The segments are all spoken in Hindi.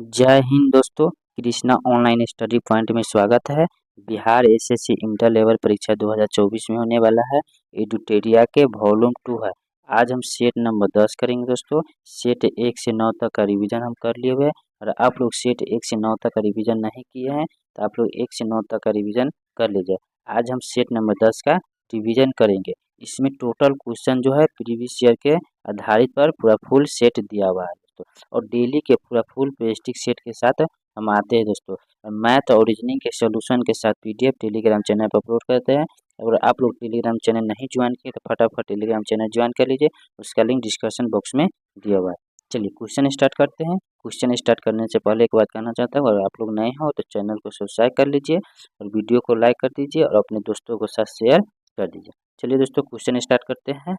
जय हिंद दोस्तों। कृष्णा ऑनलाइन स्टडी पॉइंट में स्वागत है। बिहार एसएससी इंटर लेवल परीक्षा 2024 में होने वाला है। एडुटेरिया के वॉल्यूम 2 है। आज हम सेट नंबर 10 करेंगे दोस्तों। सेट 1 से 9 तक का रिवीजन हम कर लिए हुए, और आप लोग सेट 1 से 9 तक का रिवीजन नहीं किए हैं तो आप लोग 1 से 9 तक का रिवीजन कर लीजिए। आज हम सेट नंबर 10 का रिवीजन करेंगे। इसमें टोटल क्वेश्चन जो है प्रीवियस ईयर के आधारित पर पूरा फुल सेट दिया हुआ है दोस्तों, और डेली के पूरा फुल प्लेलिस्ट सेट के साथ हम आते हैं दोस्तों। मैथ और रीजनिंग के सॉल्यूशन के साथ पीडीएफ टेलीग्राम चैनल पर अपलोड करते हैं। और आप लोग टेलीग्राम चैनल नहीं ज्वाइन किए तो फटाफट टेलीग्राम चैनल ज्वाइन कर लीजिए, उसका लिंक डिस्क्रिप्शन बॉक्स में दिया हुआ है। चलिए क्वेश्चन स्टार्ट करते हैं। क्वेश्चन स्टार्ट करने से पहले एक बात कहना चाहता हूँ, अगर आप लोग नए हो तो चैनल को सब्सक्राइब कर लीजिए और वीडियो को लाइक कर दीजिए और अपने दोस्तों के साथ शेयर कर दीजिए। चलिए दोस्तों क्वेश्चन स्टार्ट करते हैं।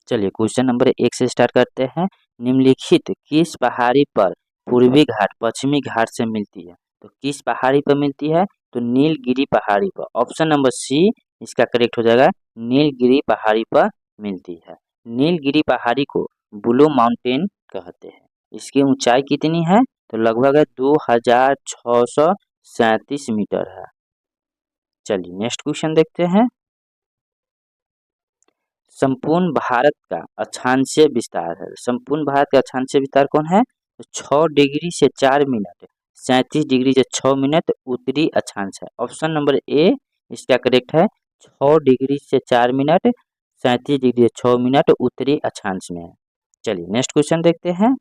चलिए क्वेश्चन नंबर 1 से स्टार्ट करते हैं। निम्नलिखित किस पहाड़ी पर पूर्वी घाट पश्चिमी घाट से मिलती है? तो किस पहाड़ी पर मिलती है? तो नीलगिरी पहाड़ी पर। ऑप्शन नंबर सी इसका करेक्ट हो जाएगा, नीलगिरी पहाड़ी पर मिलती है। नीलगिरी पहाड़ी को ब्लू माउंटेन कहते हैं। इसकी ऊंचाई कितनी है? तो लगभग 2637 मीटर है। चलिए नेक्स्ट क्वेश्चन देखते हैं। संपूर्ण भारत का अक्षांशीय विस्तार है। संपूर्ण भारत का अक्षांशीय विस्तार कौन है? तो 6 डिग्री से 4 मिनट, 37 डिग्री से 6 मिनट उत्तरी अक्षांश है। ऑप्शन नंबर ए इसका करेक्ट है, 6 डिग्री से 4 मिनट, 37 डिग्री से 6 मिनट उत्तरी अक्षांश में है। चलिए नेक्स्ट क्वेश्चन देखते हैं।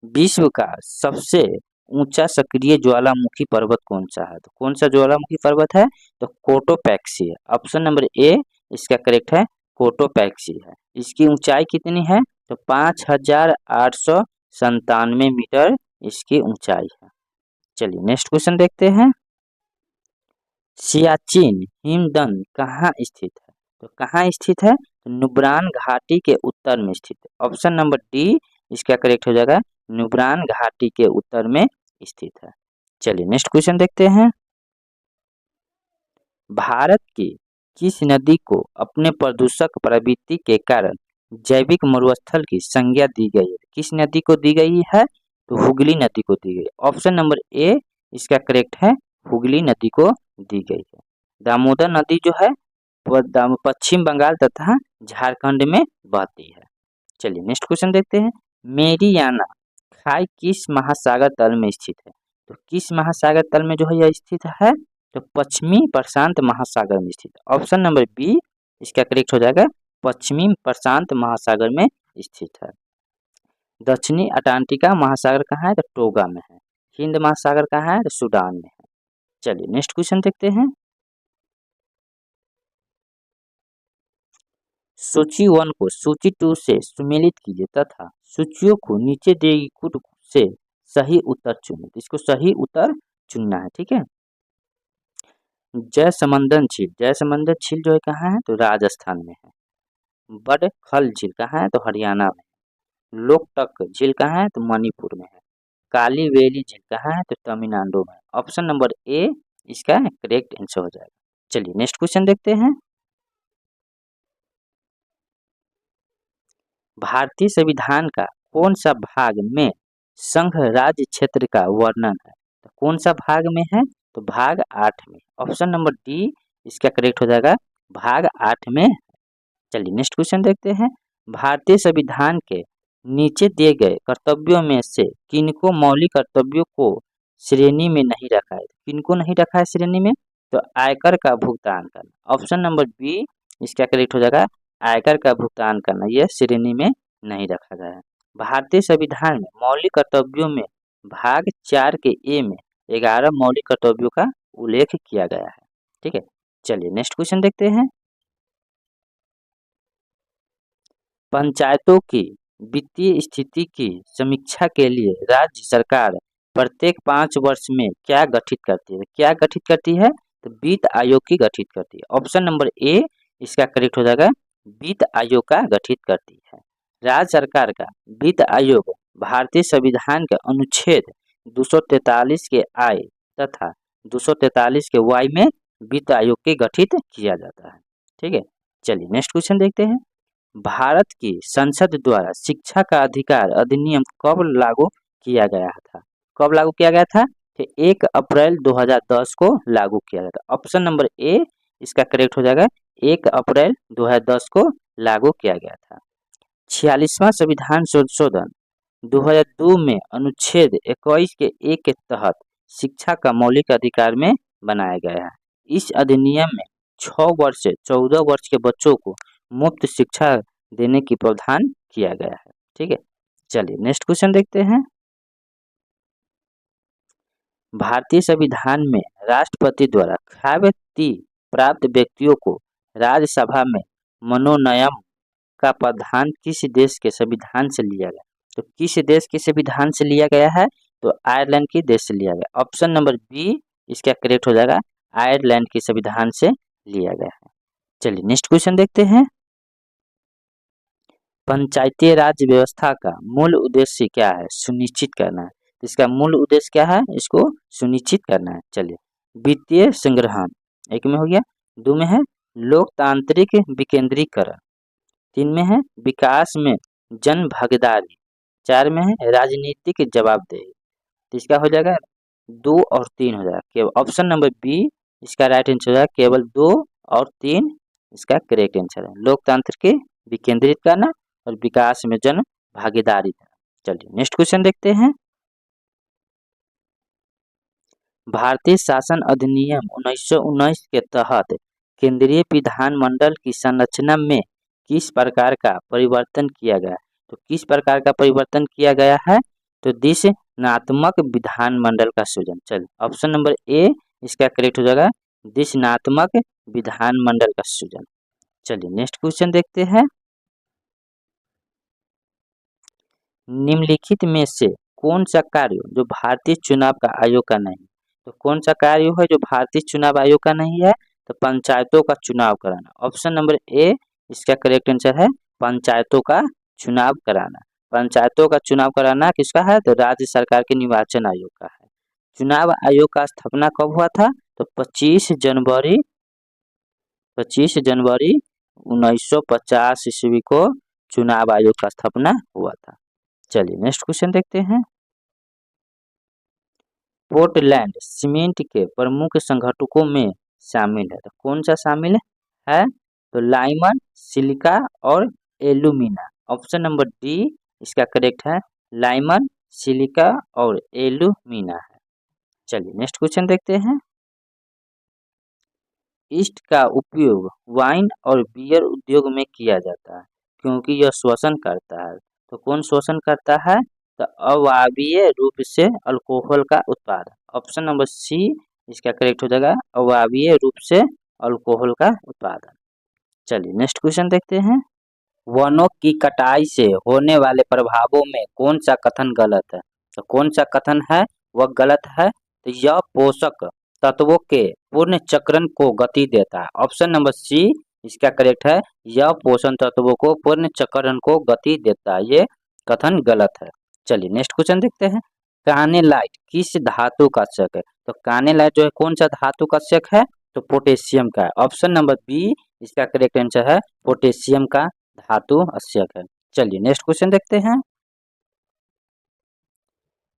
विश्व का सबसे ऊंचा सक्रिय ज्वालामुखी पर्वत कौन सा है? तो कौन सा ज्वालामुखी पर्वत है? तो कोटोपैक्सी है। ऑप्शन नंबर ए इसका करेक्ट है, कोटोपैक्सी है। इसकी ऊंचाई कितनी है? तो 5897 मीटर इसकी ऊंचाई है। चलिए नेक्स्ट क्वेश्चन देखते हैं। सियाचिन हिमदंड कहाँ स्थित है? तो कहाँ स्थित है? तो नुब्रान घाटी के उत्तर में स्थित है। ऑप्शन नंबर डी इसका करेक्ट हो जाएगा, नुब्रान घाटी के उत्तर में स्थित है। चलिए नेक्स्ट क्वेश्चन देखते हैं। भारत की किस नदी को अपने प्रदूषक प्रवृत्ति के कारण जैविक मरुस्थल की संज्ञा दी गई है? किस नदी को दी गई है? तो हुगली नदी को दी गई। ऑप्शन नंबर ए इसका करेक्ट है, हुगली नदी को दी गई है। दामोदर नदी जो है पश्चिम बंगाल तथा झारखंड में बहती है। चलिए नेक्स्ट क्वेश्चन देखते हैं। मेरियाना खाई किस महासागर तल में स्थित है? तो किस महासागर तल में जो है यह स्थित है? तो पश्चिमी प्रशांत महासागर में स्थित है। ऑप्शन नंबर बी इसका करेक्ट हो जाएगा, पश्चिमी प्रशांत महासागर में स्थित है। दक्षिणी अटलांटिका महासागर कहाँ है? तो टोगा में है। हिंद महासागर कहाँ है? तो सूडान में है। चलिए नेक्स्ट क्वेश्चन देखते हैं। सूची 1 को सूची 2 से सुमेलित कीजिए तथा सूचियों को नीचे दी कुट से सही उत्तर चुनें। इसको सही उत्तर चुनना है, ठीक है। जयसमंदन झील, जयसमंदन झील जो है कहाँ है? तो राजस्थान में है। बड़खल झील कहाँ है? तो हरियाणा में। लोकटक झील कहाँ है? तो मणिपुर में है। काली वेली झील कहाँ है? तो तमिलनाडु में। ऑप्शन नंबर ए इसका करेक्ट आंसर हो जाएगा। चलिए नेक्स्ट क्वेश्चन देखते हैं। भारतीय संविधान का कौन सा भाग में संघ राज्य क्षेत्र का वर्णन है? तो कौन सा भाग में है? तो भाग 8 में। ऑप्शन नंबर डी इसका करेक्ट हो जाएगा, भाग 8 में। चलिए नेक्स्ट क्वेश्चन देखते हैं। भारतीय संविधान के नीचे दिए गए कर्तव्यों में से किनको मौलिक कर्तव्यों को श्रेणी में नहीं रखा है? किनको नहीं रखा है श्रेणी में? तो आयकर का भुगतान करना। ऑप्शन नंबर बी इसका करेक्ट हो जाएगा, आयकर का भुगतान करना यह श्रेणी में नहीं रखा गया है। भारतीय संविधान में मौलिक कर्तव्यों में भाग 4 के ए में 11 मौलिक कर्तव्यों का उल्लेख किया गया है, ठीक है। चलिए नेक्स्ट क्वेश्चन देखते हैं। पंचायतों की वित्तीय स्थिति की समीक्षा के लिए राज्य सरकार प्रत्येक 5 वर्ष में क्या गठित करती है? क्या गठित करती है? तो वित्त आयोग की गठित करती है। ऑप्शन नंबर ए इसका करेक्ट हो जाएगा, वित्त आयोग का गठित करती है। राज्य सरकार का वित्त आयोग भारतीय संविधान के अनुच्छेद 243 के आई तथा 243 के वाई में वित्त आयोग के गठित किया जाता है, ठीक है। चलिए नेक्स्ट क्वेश्चन देखते हैं। भारत की संसद द्वारा शिक्षा का अधिकार अधिनियम कब लागू किया गया था? कब लागू किया गया था? कि 1 अप्रैल 2010 को लागू किया गया था। ऑप्शन नंबर ए इसका करेक्ट हो जाएगा, 1 अप्रैल 2010 को लागू किया गया था। 46वां संविधान संशोधन 2002 में अनुच्छेद 21 के 1 के तहत शिक्षा का मौलिक अधिकार में बनाया गया है। इस अधिनियम में 6 वर्ष से 14 वर्ष के बच्चों को मुफ्त शिक्षा देने की प्रावधान किया गया है। ठीक है, चलिए नेक्स्ट क्वेश्चन देखते हैं। भारतीय संविधान में राष्ट्रपति द्वारा काव्यति प्राप्त व्यक्तियों को राज्यसभा में मनोनयन का प्रावधान किस देश के संविधान से लिया गया? तो किस देश के संविधान से लिया गया है? तो आयरलैंड के देश से लिया गया। ऑप्शन नंबर बी इसका करेक्ट हो जाएगा, आयरलैंड के संविधान से लिया गया है। चलिए नेक्स्ट क्वेश्चन देखते हैं। पंचायती राज व्यवस्था का मूल उद्देश्य क्या है? सुनिश्चित करना है। इसका मूल उद्देश्य क्या है? इसको सुनिश्चित करना है। चलिए, वित्तीय संग्रहण एक में हो गया, 2 में है लोकतांत्रिक विकेंद्रीकरण, 3 में है विकास में जन भागीदारी, 4 में है राजनीतिक जवाबदेही। तो इसका हो जाएगा 2 और 3 हो जाएगा। केवल ऑप्शन नंबर बी इसका राइट आंसर हो जाएगा, केवल 2 और 3 इसका करेक्ट आंसर है। लोकतंत्र के विकेंद्रित करना और विकास में जन भागीदारी। चलिए नेक्स्ट क्वेश्चन देखते हैं। भारतीय शासन अधिनियम 1919 के तहत केंद्रीय विधानमंडल की संरचना में किस प्रकार का परिवर्तन किया गया? तो किस प्रकार का परिवर्तन किया गया है? तो दिशनात्मक विधानमंडल का सृजन। चलिए ऑप्शन नंबर ए इसका करेक्ट हो जाएगा, दिशनात्मक विधानमंडल का सृजन। चलिए नेक्स्ट क्वेश्चन देखते हैं। निम्नलिखित में से कौन सा कार्य जो भारतीय चुनाव का आयोग का नहीं? तो कौन सा कार्य है जो भारतीय चुनाव आयोग का नहीं है? तो पंचायतों का चुनाव कराना। ऑप्शन नंबर ए इसका करेक्ट आंसर है, पंचायतों का चुनाव कराना। पंचायतों का चुनाव कराना किसका है? तो राज्य सरकार के निर्वाचन आयोग का है। चुनाव आयोग का स्थापना कब हुआ था? तो 25 जनवरी 1950 ईस्वी को चुनाव आयोग का स्थापना हुआ था। चलिए नेक्स्ट क्वेश्चन देखते हैं। पोर्टलैंड सीमेंट के प्रमुख संगठकों में शामिल है, तो कौन सा शामिल है? तो लाइमन, सिलिका और एल्यूमिना। ऑप्शन नंबर डी इसका करेक्ट है, लाइमन, सिलिका और एल्यूमिना है। चलिए नेक्स्ट क्वेश्चन देखते हैं। ईस्ट का उपयोग वाइन और बियर उद्योग में किया जाता है क्योंकि यह श्वसन करता है। तो कौन श्वसन करता है? तो अवायवीय रूप से अल्कोहल का उत्पादन। ऑप्शन नंबर सी इसका करेक्ट हो जाएगा, अवायवीय रूप से अल्कोहल का उत्पादन। चलिए नेक्स्ट क्वेश्चन देखते हैं। वनों की कटाई से होने वाले प्रभावों में कौन सा कथन गलत है? तो कौन सा कथन है वह गलत है? तो यह पोषक तत्वों के पूर्ण चक्रण को गति देता है। ऑप्शन नंबर सी इसका करेक्ट है, यह पोषण तत्वों को पूर्ण चक्रण को गति देता है। ये कथन गलत है। चलिए नेक्स्ट क्वेश्चन देखते हैं। कानेलाइट किस धातु का अश्यक है? तो कानेलाइट जो है कौन सा धातु का अश्यक है? तो पोटेशियम का है। ऑप्शन नंबर बी इसका करेक्ट आंसर है, पोटेशियम का धातु अश्यक है। चलिए नेक्स्ट क्वेश्चन देखते हैं।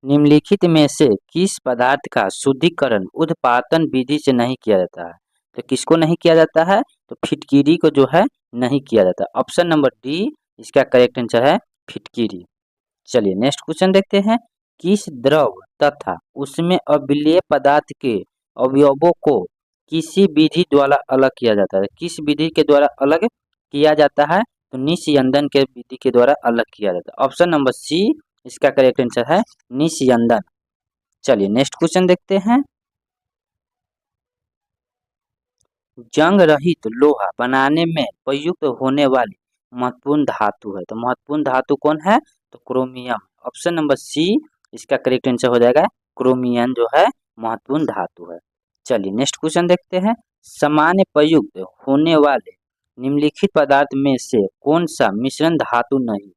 निम्नलिखित में से किस पदार्थ का शुद्धिकरण ऊध्र्वपातन विधि से नहीं किया जाता है? तो किसको नहीं किया जाता है? तो फिटकिरी को जो है नहीं किया जाता। ऑप्शन नंबर डी इसका करेक्ट आंसर है, फिटकिरी। चलिए नेक्स्ट क्वेश्चन देखते हैं। किस द्रव तथा उसमें अम्लीय पदार्थ के अवयवों को किसी विधि द्वारा अलग किया जाता है? किस विधि के द्वारा अलग किया जाता है? तो निस्यंदन के विधि के द्वारा अलग किया जाता है। ऑप्शन नंबर सी इसका करेक्ट आंसर है, निस्यंदन। चलिए नेक्स्ट क्वेश्चन देखते हैं। जंग रहित लोहा बनाने में प्रयुक्त होने वाली महत्वपूर्ण धातु है। तो महत्वपूर्ण धातु कौन है? तो क्रोमियम। ऑप्शन नंबर सी इसका करेक्ट आंसर हो जाएगा, क्रोमियम जो है महत्वपूर्ण धातु है। चलिए नेक्स्ट क्वेश्चन देखते हैं। सामान्य प्रयुक्त होने वाले निम्नलिखित पदार्थ में से कौन सा मिश्रण धातु नहीं है?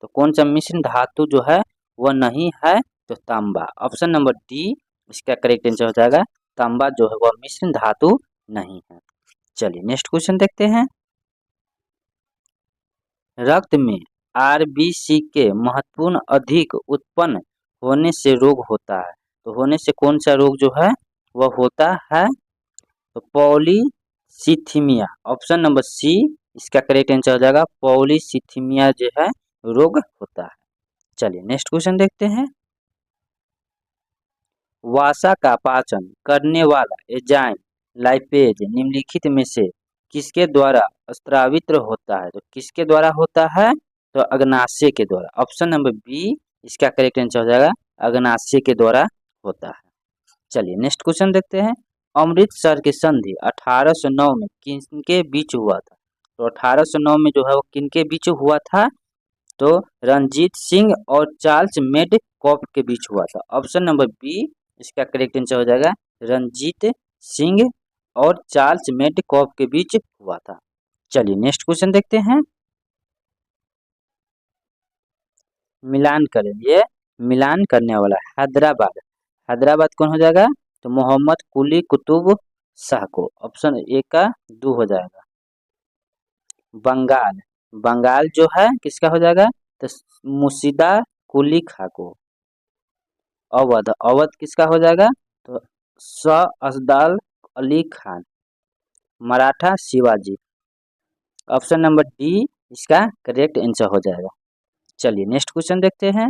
तो कौन सा मिश्रण धातु जो है वह नहीं है? तो तांबा। ऑप्शन नंबर डी इसका करेक्ट आंसर हो जाएगा, तांबा जो है वह मिश्रण धातु नहीं है। चलिए नेक्स्ट क्वेश्चन देखते हैं। रक्त में आरबीसी के महत्वपूर्ण अधिक उत्पन्न होने से रोग होता है। तो होने से कौन सा रोग जो है वह होता है, तो पॉलीसीथीमिया। ऑप्शन नंबर सी इसका करेक्ट आंसर हो जाएगा, पॉलीसीथीमिया जो है रोग होता है। चलिए नेक्स्ट क्वेश्चन देखते हैं। वसा का पाचन करने वाला एंजाइम लाइपेज निम्नलिखित में से किसके द्वारा स्रावित होता है? तो किसके द्वारा होता है, तो अग्नाशय के द्वारा। ऑप्शन नंबर बी इसका करेक्ट आंसर हो जाएगा, अग्नाशय के द्वारा होता है। चलिए नेक्स्ट क्वेश्चन देखते हैं। अमृतसर की संधि 1809 में किनके बीच हुआ था? तो 1809 में जो है वो किनके बीच हुआ था, तो रणजीत सिंह और चार्ल्स मेडकॉफ के बीच हुआ था। ऑप्शन नंबर बी इसका करेक्ट आंसर हो जाएगा, रणजीत सिंह और चार्ल्स मेडकॉफ के बीच हुआ था। चलिए नेक्स्ट क्वेश्चन देखते हैं। मिलान करें, ये मिलान करने वाला हैदराबाद, हैदराबाद कौन हो जाएगा, तो मोहम्मद कुली कुतुब शाह को। ऑप्शन ए का 2 हो जाएगा। बंगाल, बंगाल जो है किसका हो जाएगा, तो मुर्शिदा कुली खां को। अवध, अवध किसका हो जाएगा, तो Asadal Ali Khan. Maratha Shivaji. Option number D इसका करेक्ट आंसर हो जाएगा। चलिए नेक्स्ट क्वेश्चन देखते हैं।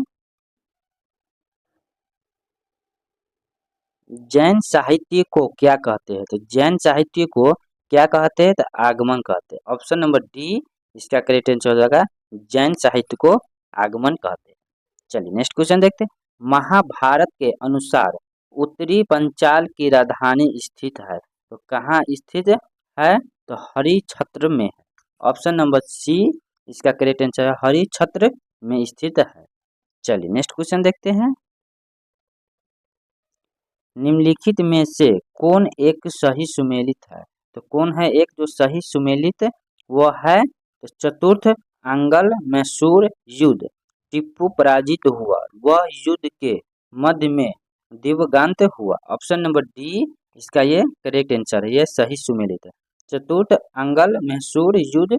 जैन साहित्य को क्या कहते हैं? तो जैन साहित्य को क्या कहते हैं, तो आगमन कहते हैं। ऑप्शन नंबर डी इसका करेक्ट आंसर हो जाएगा, जैन साहित्य को आगमन कहते हैं। चलिए नेक्स्ट क्वेश्चन देखते हैं। महाभारत के अनुसार उत्तरी पंचाल की राजधानी स्थित है, तो कहाँ स्थित है, तो हरिछत्र में है। ऑप्शन नंबर सी इसका करेक्ट आंसर है, हरिछत्र में स्थित है। चलिए नेक्स्ट क्वेश्चन देखते हैं। निम्नलिखित में से कौन एक सही सुमेलित है? तो कौन है एक जो सही सुमेलित, वह है तो चतुर्थ आंग्ल मैसूर युद्ध। टीपू पराजित हुआ, वह युद्ध के मध्य में दिवंगत हुआ। ऑप्शन नंबर डी इसका ये करेक्ट आंसर है, ये सही सुमेलित है। चतुर्थ आंग्ल मैसूर युद्ध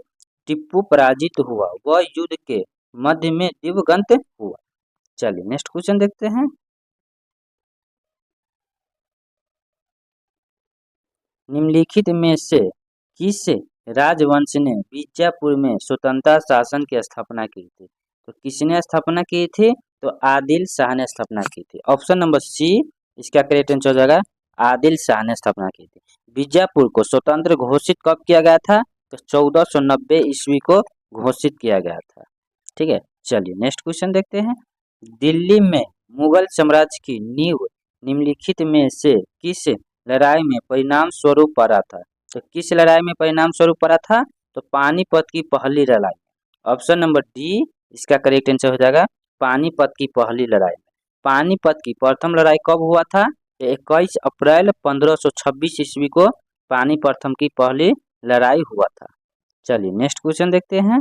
टीपू पराजित हुआ, वह युद्ध के मध्य में दिवंगत हुआ। चलिए नेक्स्ट क्वेश्चन देखते हैं। निम्नलिखित में से किस राजवंश ने बीजापुर में स्वतंत्रता शासन की स्थापना की थी? तो किसने स्थापना की थी, तो आदिल शाह ने स्थापना की थी। ऑप्शन नंबर सी इसका करेक्ट आंसर हो जाएगा, आदिल शाह ने स्थापना की थी। बीजापुर को स्वतंत्र घोषित कब किया गया था, तो 1490 ईस्वी को घोषित किया गया था। ठीक है, चलिए नेक्स्ट क्वेश्चन देखते हैं। दिल्ली में मुगल साम्राज्य की नींव निम्नलिखित में से किस लड़ाई में परिणाम स्वरूप पड़ा था? तो किस लड़ाई में परिणाम स्वरूप पड़ा था, तो पानीपत की पहली लड़ाई। ऑप्शन नंबर डी इसका करेक्ट आंसर हो जाएगा, पानीपत की पहली लड़ाई। पानीपत की प्रथम लड़ाई कब हुआ था, 21 अप्रैल 1526 ईस्वी को पानीपत की पहली लड़ाई हुआ था। चलिए नेक्स्ट क्वेश्चन देखते हैं।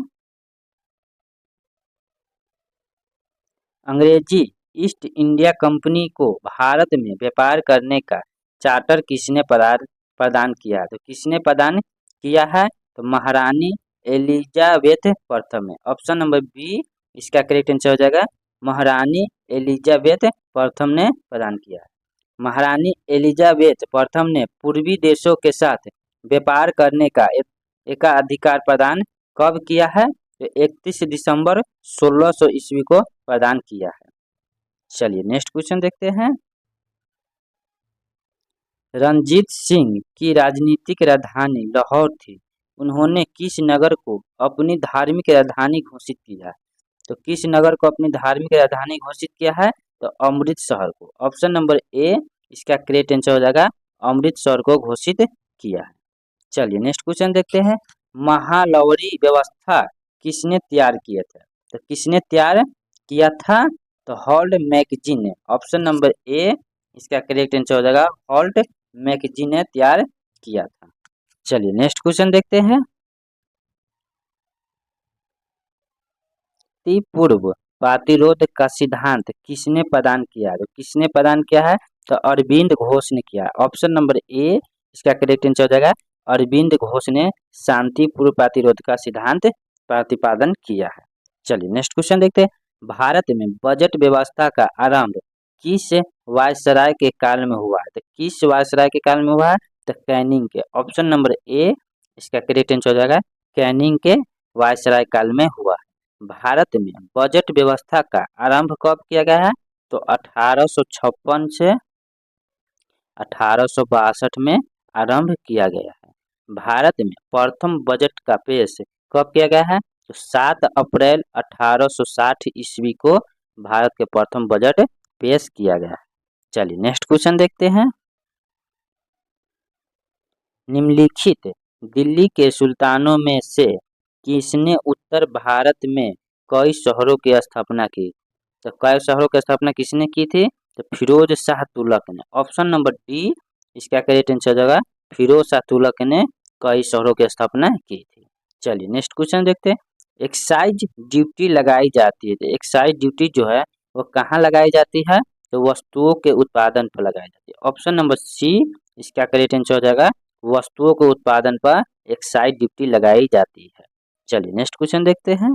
अंग्रेजी ईस्ट इंडिया कंपनी को भारत में व्यापार करने का चार्टर किसने प्रदान किया? तो किसने प्रदान किया है, तो महारानी एलिजाबेथ प्रथम है। ऑप्शन नंबर बी इसका करेक्ट आंसर हो जाएगा, महारानी एलिजाबेथ प्रथम ने प्रदान किया है। महारानी एलिजाबेथ प्रथम ने पूर्वी देशों के साथ व्यापार करने का एकाधिकार प्रदान कब किया है, तो 31 दिसंबर 1600 ईस्वी को प्रदान किया है। चलिए नेक्स्ट क्वेश्चन देखते हैं। रणजीत सिंह की राजनीतिक राजधानी लाहौर थी, उन्होंने किस नगर को अपनी धार्मिक राजधानी घोषित किया है? तो किस नगर को अपनी धार्मिक राजधानी घोषित किया है, तो अमृतसर को। ऑप्शन नंबर ए इसका करेक्ट आंसर हो जाएगा, अमृतसर को घोषित किया है। चलिए नेक्स्ट क्वेश्चन देखते हैं। महालवरी व्यवस्था किसने तैयार किया था? तो किसने तैयार किया था, तो हॉल्ट मैगजीन ने। ऑप्शन नंबर ए इसका करेक्ट आंसर हो जाएगा, हॉल्ट मैगजीन ने तैयार किया था। चलिए नेक्स्ट क्वेश्चन देखते हैं। पूर्व प्रतिरोध का सिद्धांत किसने प्रदान किया? तो किसने प्रदान किया है, तो अरविंद घोष ने किया। ऑप्शन नंबर ए इसका करेक्ट आंसर हो जाएगा, अरविंद घोष ने शांतिपूर्व प्रतिरोध का सिद्धांत प्रतिपादन किया है। चलिए नेक्स्ट क्वेश्चन देखते हैं। भारत में बजट व्यवस्था का आरंभ किस वायसराय के काल में हुआ है? तो किस वायसराय के काल में हुआ है? तो कैनिंग के। ऑप्शन नंबर ए इसका करेक्ट आंसर हो जाएगा, कैनिंग के वायसराय काल में हुआ है। भारत में बजट व्यवस्था का आरंभ कब किया गया है? तो 1856 से 1862 में आरंभ किया गया है। भारत में प्रथम बजट का पेश कब किया गया है? तो 7 अप्रैल 1860 ईस्वी को भारत के प्रथम बजट पेश किया गया है। चलिए नेक्स्ट क्वेश्चन देखते हैं। निम्नलिखित दिल्ली के सुल्तानों में से किसने उत्तर भारत में कई शहरों की स्थापना की? तो कई शहरों की स्थापना किसने की थी? तो फिरोज शाह तुगलक ने। ऑप्शन नंबर डी इसका करेक्ट आंसर हो जाएगा, फिरोज शाह तुगलक ने कई शहरों की स्थापना की थी। चलिए नेक्स्ट क्वेश्चन देखते हैं। एक्साइज ड्यूटी लगाई जाती है, तो एक्साइज ड्यूटी जो है वो कहाँ लगाई जाती है? तो वस्तुओं के उत्पादन पर लगाई जाती है। ऑप्शन नंबर सी इसका करेक्ट आंसर हो जाएगा, वस्तुओं के उत्पादन पर एक्साइज ड्यूटी लगाई जाती है। चलिए नेक्स्ट क्वेश्चन देखते हैं।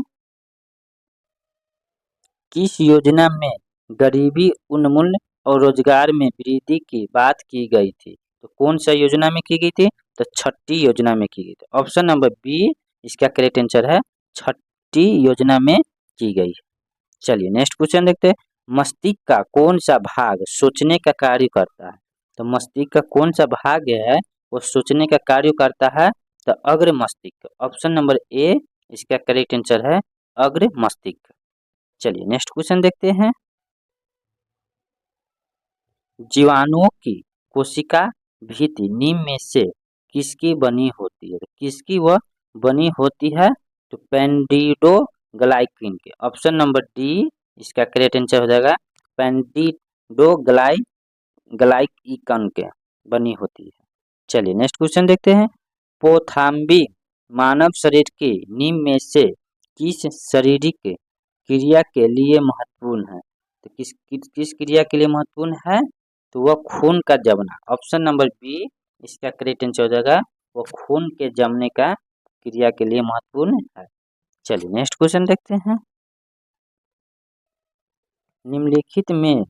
किस योजना में गरीबी उन्मूलन और रोजगार में वृद्धि की बात की गई थी? तो कौन सा योजना में की गई थी? तो छठी योजना में की गई थी। ऑप्शन नंबर बी इसका करेक्ट आंसर है, छठी योजना में की गई। चलिए नेक्स्ट क्वेश्चन देखते हैं। मस्तिष्क का कौन सा भाग सोचने का कार्य करता है? तो मस्तिष्क का कौन सा भाग है वो सोचने का कार्य करता है? तो अग्र मस्तिष्क। ऑप्शन नंबर ए इसका करेक्ट आंसर है, अग्र मस्तिष्क। चलिए नेक्स्ट क्वेश्चन देखते हैं। जीवाणुओं की कोशिका भित्ति निम्न में से किसकी बनी होती है? किसकी वह बनी होती है? तो पेंडिडोग्लाइकिन के। ऑप्शन नंबर डी इसका करेक्ट आंसर हो जाएगा, पेंडिडोग्लाइकन के बनी होती है। चलिए नेक्स्ट क्वेश्चन देखते हैं। पोथाम्बी मानव शरीर के निम्न में से किस शारीरिक क्रिया के लिए महत्वपूर्ण है? तो किस क्रिया के लिए महत्वपूर्ण है? तो वह खून का जमना। ऑप्शन नंबर बी इसका करेक्ट आंसर हो जाएगा, वो खून के जमने का क्रिया के लिए महत्वपूर्ण है। चलिए नेक्स्ट क्वेश्चन देखते हैं। निम्नलिखित में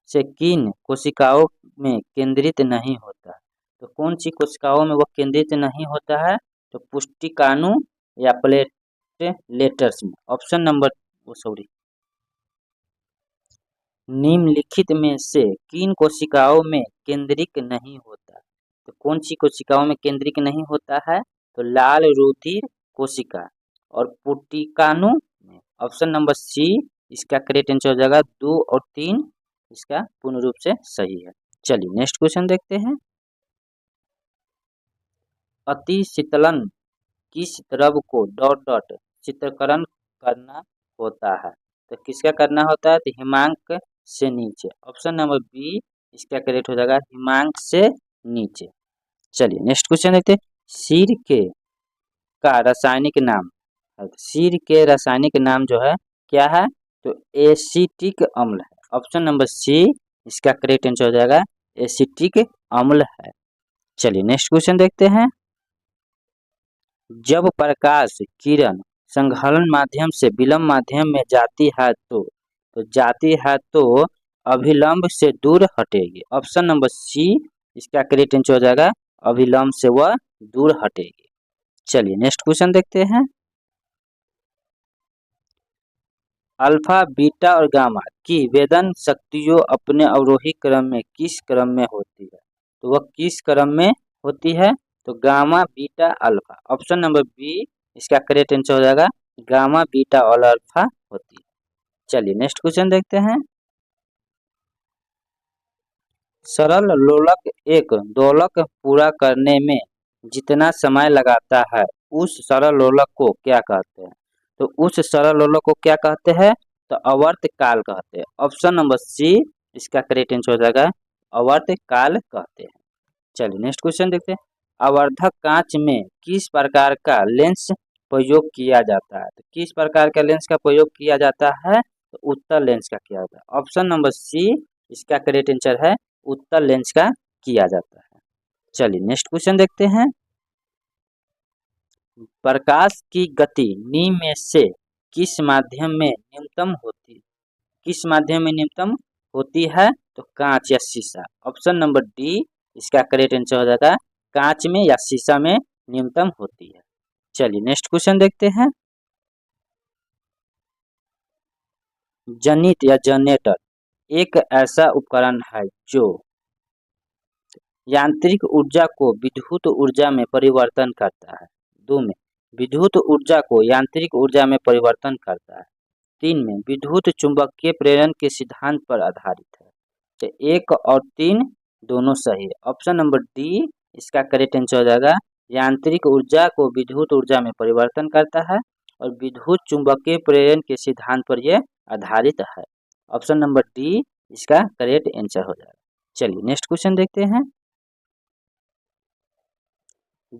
से किन कोशिकाओं में केंद्रित नहीं होता? तो कौन सी कोशिकाओं में वह केंद्रित नहीं होता है? तो पुष्टिकाणु या प्लेटलेट्स में। ऑप्शन नंबर सॉरी निम्नलिखित में से किन कोशिकाओं में केंद्रित नहीं होता? तो कौन सी कोशिकाओं में केंद्रित नहीं होता है? तो लाल रुधिर कोशिका और पुटिकाणु में। ऑप्शन नंबर सी इसका करेक्ट आंसर हो जाएगा, 2 और 3 इसका पूर्ण रूप से सही है। चलिए नेक्स्ट क्वेश्चन देखते हैं। अति शीतलन किस द्रव को शीतलकरण करना होता है? तो किसका करना होता है? तो हिमांक से नीचे। ऑप्शन नंबर बी इसका करेक्ट हो जाएगा, हिमांक से नीचे। चलिए नेक्स्ट क्वेश्चन देखते हैं। शीर के का रासायनिक नाम, शीर के रासायनिक नाम जो है क्या है? तो एसिटिक अम्ल है। ऑप्शन नंबर सी इसका करेक्ट आंसर हो जाएगा, एसिटिक अम्ल है। चलिए नेक्स्ट क्वेश्चन देखते हैं। जब प्रकाश किरण संघलन माध्यम से विलंब माध्यम में जाती है तो अभिलंब से दूर हटेगी। ऑप्शन नंबर सी इसका करेक्ट आंसर हो जाएगा, अभिलंब से वह दूर हटेगी। चलिए नेक्स्ट क्वेश्चन देखते हैं। अल्फा बीटा और गामा की वेदन शक्तियों अपने अवरोही क्रम में किस क्रम में होती है? तो वह किस क्रम में होती है? तो gamma beta alpha. Option number B इसका करेक्ट आंसर हो जाएगा, गामा बीटा और अल्फा होती है। चलिए नेक्स्ट क्वेश्चन देखते हैं। सरल लोलक एक दोलक पूरा करने में जितना समय लगाता है उस सरल लोलक को क्या कहते हैं? तो उस सरल लोलक को क्या कहते हैं? तो आवर्त काल कहते हैं। ऑप्शन नंबर सी इसका करेक्ट आंसर हो जाएगा, आवर्त काल कहते हैं। चलिए नेक्स्ट क्वेश्चन देखते हैं। आवर्धक कांच में किस प्रकार का लेंस प्रयोग किया जाता है? तो किस प्रकार का लेंस का प्रयोग किया जाता है? तो उत्तल लेंस का किया जाता है। ऑप्शन नंबर सी इसका करेक्ट आंसर है, उत्तल लेंस का किया जाता है। चलिए नेक्स्ट क्वेश्चन देखते हैं। प्रकाश की गति नीम में से किस माध्यम में न्यूनतम होती है? तो कांच या शीशा। ऑप्शन नंबर डी इसका करेक्ट आंसर हो जाएगा, कांच में या शीशा में न्यूनतम होती है। चलिए नेक्स्ट क्वेश्चन देखते हैं। जनित या जनरेटर एक ऐसा उपकरण है जो यांत्रिक ऊर्जा को विद्युत ऊर्जा में परिवर्तन करता है। 2 में विद्युत ऊर्जा को यांत्रिक ऊर्जा में परिवर्तन करता है। 3 में विद्युत चुंबकीय प्रेरण के सिद्धांत पर आधारित है। तो 1 और 3 दोनों सही है। ऑप्शन नंबर डी इसका करेक्ट आंसर हो जाएगा, यांत्रिक ऊर्जा को विद्युत ऊर्जा में परिवर्तन करता है और विद्युत चुंबकीय प्रेरण के सिद्धांत पर यह आधारित है। ऑप्शन नंबर डी इसका करेक्ट आंसर हो जाएगा। चलिए नेक्स्ट क्वेश्चन देखते हैं।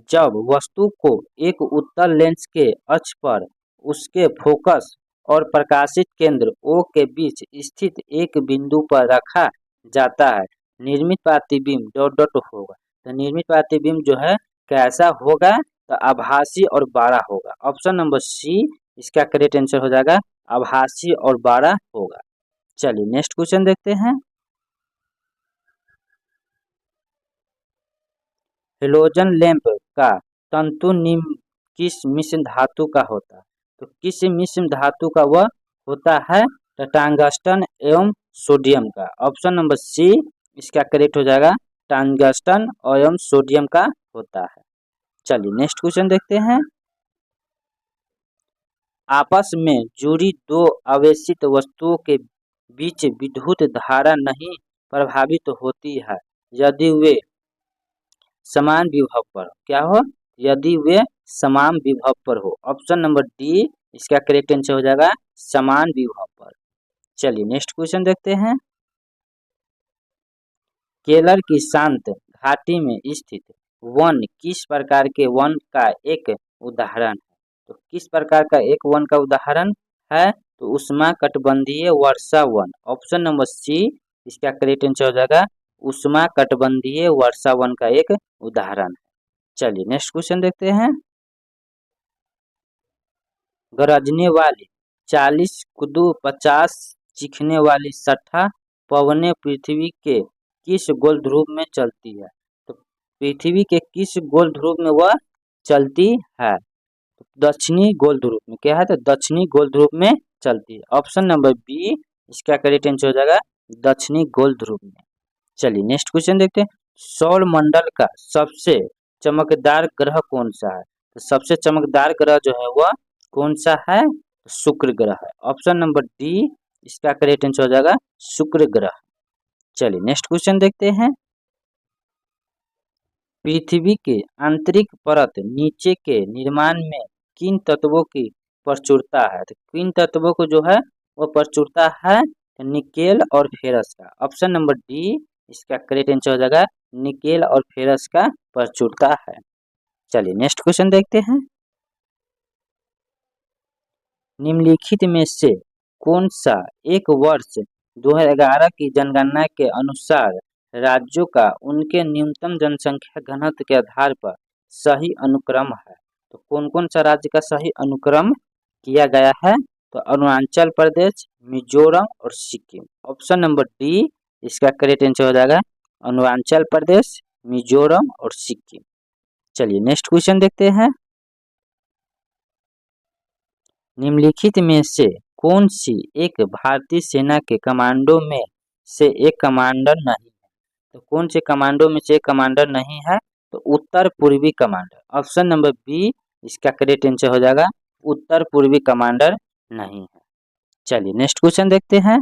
जब वस्तु को एक उत्तल लेंस के अक्ष पर उसके फोकस और प्रकाशित केंद्र O के बीच स्थित एक बिंदु पर रखा जाता है, निर्मित प्रतिबिंब डॉट डॉट होगा। तो निर्मित प्रतिबिंब जो है कैसा होगा? तो आभासी और बड़ा होगा। ऑप्शन नंबर सी इसका करेक्ट आंसर हो जाएगा, आभासी और बड़ा होगा। चलिए नेक्स्ट क्वेश्चन देखते हैं। हेलोजन लैंप का तंतु निम्न किस मिश्र धातु का होता है? तो किस मिश्र धातु का वह होता है? तो टंगस्टन एवं सोडियम का। ऑप्शन नंबर सी इसका करेक्ट हो जाएगा, टंगस्टन एवं सोडियम का होता है। चलिए नेक्स्ट क्वेश्चन देखते हैं। आपस में जुड़ी दो आवेशित वस्तुओं के बीच विद्युत धारा नहीं प्रभावित होती है यदि वे समान विभव पर क्या हो? यदि वे समान विभव पर हो। ऑप्शन नंबर डी इसका करेक्ट आंसर हो जाएगा, समान विभव पर। चलिए नेक्स्ट क्वेश्चन देखते हैं। केरल की शांत घाटी में स्थित वन किस प्रकार के वन का एक उदाहरण है? तो किस प्रकार का एक वन का उदाहरण है? तो उष्णकटिबंधीय वर्षा वन। ऑप्शन नंबर सी इसका करेक्ट आंसर हो जाएगा, उष्णकटिबंधीय वर्षा वन का एक उदाहरण है। चलिए नेक्स्ट क्वेश्चन देखते हैं। गरजने वाली 40 कुदू 50 चीखने वाली 60 पवनें पृथ्वी के किस गोल ध्रुव में चलती है? तो पृथ्वी के किस गोल ध्रुव में वह चलती है? दक्षिणी गोल ध्रुव में। क्या है? तो दक्षिणी गोल ध्रुव में चलती है। ऑप्शन नंबर बी इसका करेक्ट आंसर हो जाएगा, दक्षिणी गोल ध्रुव में। चलिए नेक्स्ट क्वेश्चन देखते हैं। सौर मंडल का सबसे चमकदार ग्रह कौन सा है? तो सबसे चमकदार ग्रह जो है वह कौन सा है? शुक्र ग्रह है। ऑप्शन नंबर डी इसका करेक्ट आंसर हो जाएगा, शुक्र ग्रह। चलिए नेक्स्ट क्वेश्चन देखते हैं। पृथ्वी के आंतरिक परत नीचे के निर्माण में किन तत्वों की प्रचुरता है? तो किन तत्वों को जो है वो प्रचुरता है? निकेल और फेरस का। ऑप्शन नंबर डी इसका करेक्ट आंसर हो जाएगा, निकेल और फेरस का प्रचुरता है। चलिए नेक्स्ट क्वेश्चन देखते हैं। निम्नलिखित में से कौन सा एक वर्ष 2011 की जनगणना के अनुसार राज्यों का उनके न्यूनतम जनसंख्या घनत्व के आधार पर सही अनुक्रम है? तो कौन कौन सा राज्य का सही अनुक्रम किया गया है? तो अरुणाचल प्रदेश, मिजोरम और सिक्किम। ऑप्शन नंबर डी इसका करेक्ट आंसर हो जाएगा, अरुणाचल प्रदेश, मिजोरम और सिक्किम। चलिए नेक्स्ट क्वेश्चन देखते हैं। निम्नलिखित में से कौन सी एक भारतीय सेना के कमांडो में से एक कमांडर नहीं है? तो कौन से कमांडो में से एक कमांडर नहीं है? तो उत्तर पूर्वी कमांडर। ऑप्शन नंबर बी इसका करेक्ट आंसर हो जाएगा, उत्तर पूर्वी कमांडर नहीं है। चलिए नेक्स्ट क्वेश्चन देखते हैं।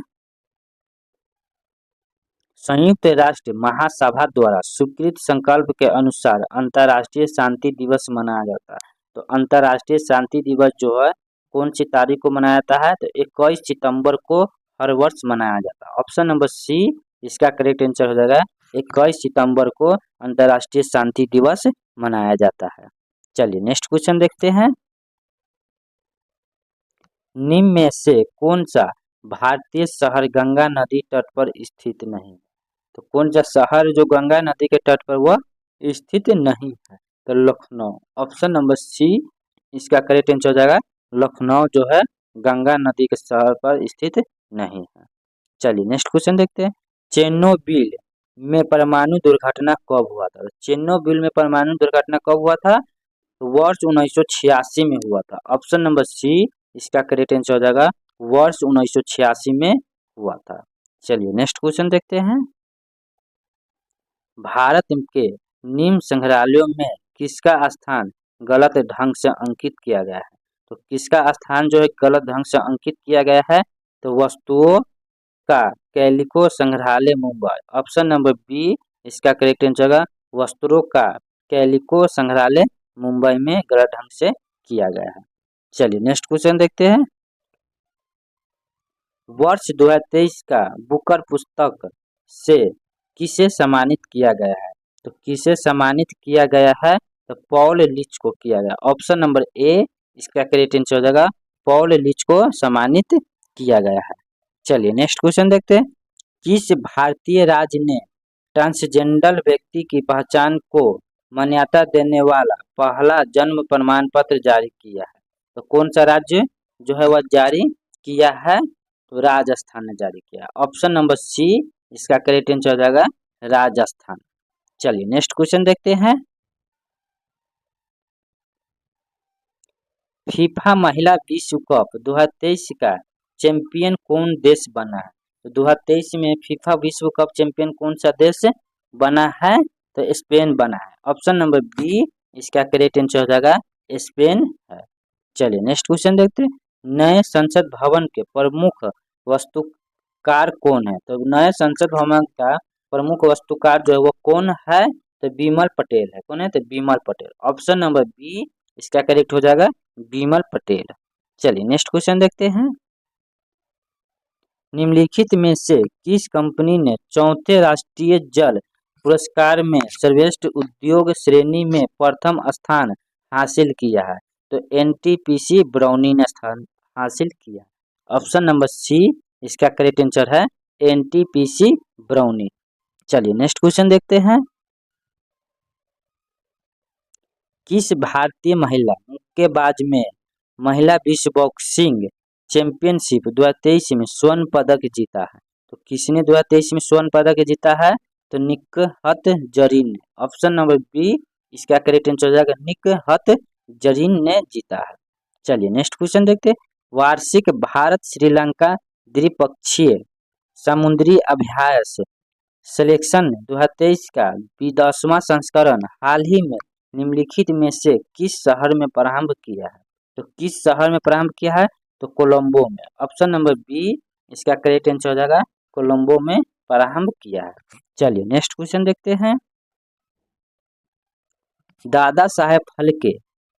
संयुक्त राष्ट्र महासभा द्वारा स्वीकृत संकल्प के अनुसार अंतर्राष्ट्रीय शांति दिवस मनाया जाता है। तो अंतर्राष्ट्रीय शांति दिवस जो है कौन सी तारीख को मनाया जाता है? तो 21 सितंबर को हर वर्ष मनाया जाता है। ऑप्शन नंबर सी इसका करेक्ट आंसर हो जाएगा, 21 सितंबर को अंतर्राष्ट्रीय शांति दिवस मनाया जाता है। चलिए नेक्स्ट क्वेश्चन देखते हैं। निम्न में से कौन सा भारतीय शहर गंगा नदी तट पर स्थित नहीं? तो कौन सा शहर जो गंगा नदी के तट पर वह स्थित नहीं है? तो लखनऊ। ऑप्शन नंबर सी इसका करेक्ट आंसर हो जाएगा लखनऊ जो है गंगा नदी के शहर पर स्थित नहीं है। चलिए नेक्स्ट क्वेश्चन देखते हैं। चेरनोबिल में परमाणु दुर्घटना कब हुआ था? चेरनोबिल में परमाणु दुर्घटना कब हुआ था? तो वर्ष 1986 में हुआ था। ऑप्शन नंबर सी इसका करेक्ट आंसर हो जाएगा वर्ष 1986 में हुआ था। चलिए नेक्स्ट क्वेश्चन देखते हैं। भारत के निम्न संग्रहालयों में किसका स्थान गलत ढंग से अंकित किया गया है? तो किसका स्थान जो है गलत ढंग से अंकित किया गया है? तो वस्तुओं का कैलिको संग्रहालय मुंबई। ऑप्शन नंबर बी इसका करेक्ट आंसर है वस्तुओं का कैलिको संग्रहालय मुंबई में गलत ढंग से किया गया है। चलिए नेक्स्ट क्वेश्चन देखते हैं। वर्ष 2023 का बुकर पुस्तक से किसे सम्मानित किया गया है? तो किसे सम्मानित किया गया है? तो पॉल लिच को किया गया। ऑप्शन नंबर ए इसका करेक्ट आंसर हो जाएगा पॉल लिच को सम्मानित किया गया है। चलिए नेक्स्ट क्वेश्चन देखते हैं। किस भारतीय राज्य ने ट्रांसजेंडर व्यक्ति की पहचान को मान्यता देने वाला पहला जन्म प्रमाण पत्र जारी किया है? तो कौन सा राज्य जो है वह जारी किया है? तो राजस्थान ने जारी किया। ऑप्शन नंबर सी इसका करेक्ट आंसर हो जाएगा राजस्थान। चलिए नेक्स्ट क्वेश्चन देखते हैं। फीफा महिला विश्व कप 2023 का चैंपियन कौन देश बना है? तो 2023 में फीफा विश्व कप चैंपियन कौन सा देश बना है? तो स्पेन बना है। ऑप्शन नंबर बी इसका करेक्ट आंसर हो जाएगा स्पेन है। चलिए नेक्स्ट क्वेश्चन देखते हैं। नए संसद भवन के प्रमुख वास्तुकार कौन है? तो नए संसद भवन का प्रमुख वास्तुकार जो है वो कौन है? तो बिमल पटेल है। कौन है? तो Bimal Patel. Option number B इसका करेक्ट हो जाएगा बिमल पटेल। चलिए नेक्स्ट क्वेश्चन देखते हैं। निम्नलिखित में से किस कंपनी ने चौथे राष्ट्रीय जल पुरस्कार में सर्वश्रेष्ठ उद्योग श्रेणी में प्रथम स्थान हासिल किया है? तो एनटीपीसी ब्राउनी ने स्थान हासिल किया। ऑप्शन नंबर सी इसका करेक्ट आंसर है एनटीपीसी ब्राउनी। चलिए नेक्स्ट क्वेश्चन देखते हैं। किस भारतीय महिला मुक्केबाज में महिला विश्व बॉक्सिंग चैंपियनशिप 2023 में स्वर्ण पदक जीता है? तो किसने 2023 में स्वर्ण पदक जीता है? तो निकहत जरीन ने। ऑप्शन नंबर बी इसका करेक्ट आंसर हो जाएगा निकहत जरीन ने जीता है। चलिए नेक्स्ट क्वेश्चन देखते हैं। वार्षिक भारत श्रीलंका द्विपक्षीय समुद्री अभ्यास सिलेक्शन 2023 का 10वां संस्करण हाल ही में निम्नलिखित में से किस शहर में प्रारंभ किया है? तो किस शहर में प्रारंभ किया है? तो कोलंबो में। ऑप्शन नंबर बी इसका करेक्ट आंसर हो जाएगा कोलंबो में प्रारंभ किया है। चलिए नेक्स्ट क्वेश्चन देखते हैं। दादा साहेब फाल्के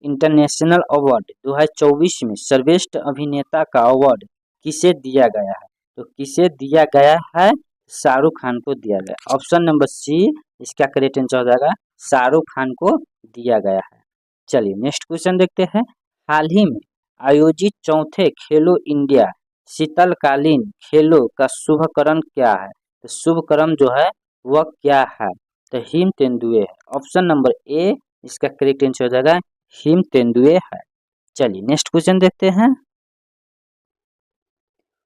इंटरनेशनल अवार्ड 2024 में सर्वश्रेष्ठ अभिनेता का अवार्ड किसे दिया गया है? तो किसे दिया गया है? शाहरुख खान को दिया गया। ऑप्शन नंबर सी इसका करेक्ट आंसर हो जाएगा शाहरुख खान को दिया गया है। चलिए नेक्स्ट क्वेश्चन देखते हैं। हाल ही में आयोजित चौथे खेलो इंडिया शीतलकालीन खेलों का शुभकरण क्या है? तो शुभकरण जो है वह क्या है? तो हिम तेंदुए है। ऑप्शन नंबर ए इसका करेक्ट आंसर हो जाएगा हिम तेंदुए है। चलिए नेक्स्ट क्वेश्चन देखते हैं।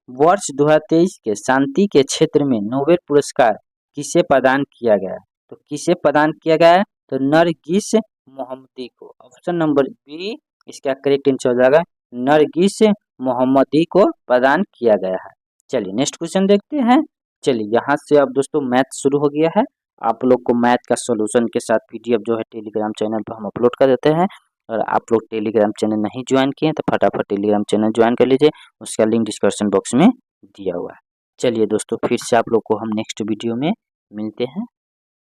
वर्ष 2023 के शांति के क्षेत्र में नोबेल पुरस्कार किसे प्रदान किया गया है? तो किसे प्रदान किया गया है? तो नरगिस मोहम्मदी को। ऑप्शन नंबर बी इसका करेक्ट आंसर हो जाएगा नरगिस मोहम्मदी को प्रदान किया गया है। चलिए नेक्स्ट क्वेश्चन देखते हैं। चलिए यहाँ से अब दोस्तों मैथ शुरू हो गया है। आप लोग को मैथ का सॉल्यूशन के साथ पीडीएफ जो है टेलीग्राम चैनल पर हम अपलोड कर देते हैं। और आप लोग टेलीग्राम चैनल नहीं ज्वाइन किए तो फटाफट टेलीग्राम चैनल ज्वाइन कर लीजिए। उसका लिंक डिस्क्रिप्शन बॉक्स में दिया हुआ है। चलिए दोस्तों फिर से आप लोग को हम नेक्स्ट वीडियो में मिलते हैं।